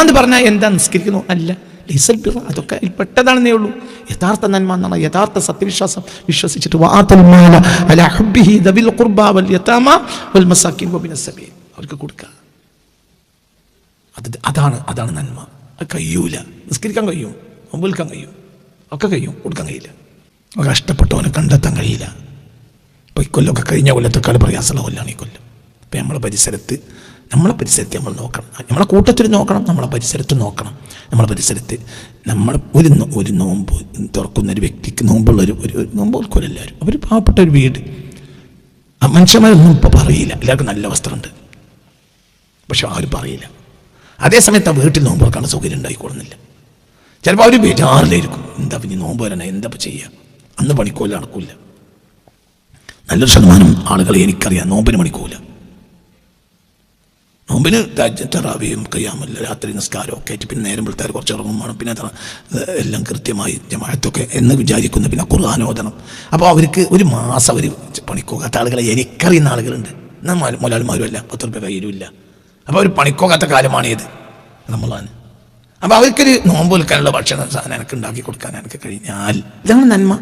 എന്ന് പറഞ്ഞാൽ എന്താ? നിസ്കരിക്കുന്നു അല്ല, ലൈസൽ ബിർ, അതൊക്കെ പെട്ടതാണെന്നേ ഉള്ളൂ. യഥാർത്ഥ നന്മ എന്നാണ് യഥാർത്ഥ സത്യവിശ്വാസം. വിശ്വസിച്ചിട്ട് വആതുൽ മാല അലാ ഹുബ്ബിഹി ദവിൽ ഖുർബാ വൽ യതാമ വൽ മസാകിൻ വബിനസ് സബീൽ, അവർക്ക് കൊടുക്കുക. അതാണ് നന്മ. അത് കഴിയൂല. നിസ്കരിക്കാൻ കഴിയും, നോമ്പ് നിൽക്കാൻ കഴിയും, ഒക്കെ കഴിയും, കൊടുക്കാൻ കഴിയില്ല. കഷ്ടപ്പെട്ടവനെ കണ്ടെത്താൻ കഴിയില്ല. ഇപ്പോൾ ഈ കൊല്ലമൊക്കെ കഴിഞ്ഞ കൊല്ലത്തെക്കാൾ പ്രയാസമുള്ള കൊല്ലമാണ് ഈ കൊല്ലം. ഇപ്പം നമ്മളെ പരിസരത്ത് നമ്മൾ നോക്കണം, നമ്മളെ കൂട്ടത്തിൽ നോക്കണം, നമ്മളെ പരിസരത്ത് നോക്കണം. നമ്മളെ പരിസരത്ത് നമ്മൾ ഒരു നോമ്പ് തുറക്കുന്നൊരു വ്യക്തിക്ക് നോമ്പുള്ളൊരു നോമ്പ് ഓർക്കുമല്ലോ എല്ലാവരും. അവർ പാവപ്പെട്ട ഒരു വീട്, ആ മനുഷ്യന്മാരൊന്നും ഇപ്പോൾ പറയില്ല, എല്ലാവർക്കും നല്ല വസ്ത്രമുണ്ട്, പക്ഷെ ആരും പറയില്ല. അതേസമയത്ത് ആ വീട്ടിൽ നോമ്പ് തുറക്കാൻ സൗകര്യം ഉണ്ടായിക്കൊള്ളുന്നില്ല. ചിലപ്പോൾ അവർ ബേജാറിലായിരിക്കും, എന്താ പിന്നെ നോമ്പ് വരണേ, എന്താ ചെയ്യുക, അന്ന് പണിക്കൂല, നടക്കൂല. നല്ലൊരു ശതമാനം ആളുകളെ എനിക്കറിയാം നോമ്പിന് പണിക്കൂല. നോമ്പിന് തറാവിയും ഖിയാമുൽ രാത്രി നിസ്കാരം ഒക്കെ ആയിട്ട് പിന്നെ നേരം വെളുത്താൽ കുറച്ച് ഉറങ്ങും വേണം, പിന്നെ എല്ലാം കൃത്യമായി ജമാഅത്തൊക്കെ എന്ന് വിചാരിക്കുന്നു, പിന്നെ ഖുർആൻ ഓതണം. അപ്പോൾ അവർക്ക് ഒരു മാസം അവർ പണിക്കോകാത്ത ആളുകളെ എനിക്കറിയുന്ന ആളുകളുണ്ട്. എന്നാൽ മുതലാളിമാരും അല്ല, 10 രൂപ കയ്യിലുമില്ല. അപ്പോൾ അവർ പണിക്കോകാത്ത കാലമാണേത്, നമ്മളാണ്. അപ്പോൾ അവർക്കൊരു നോമ്പ് വിൽക്കാനുള്ള ഭക്ഷണ സാധനം എനിക്ക് ഉണ്ടാക്കി കൊടുക്കാൻ എനിക്ക് കഴിഞ്ഞാൽ ഇതാണ് നന്മ.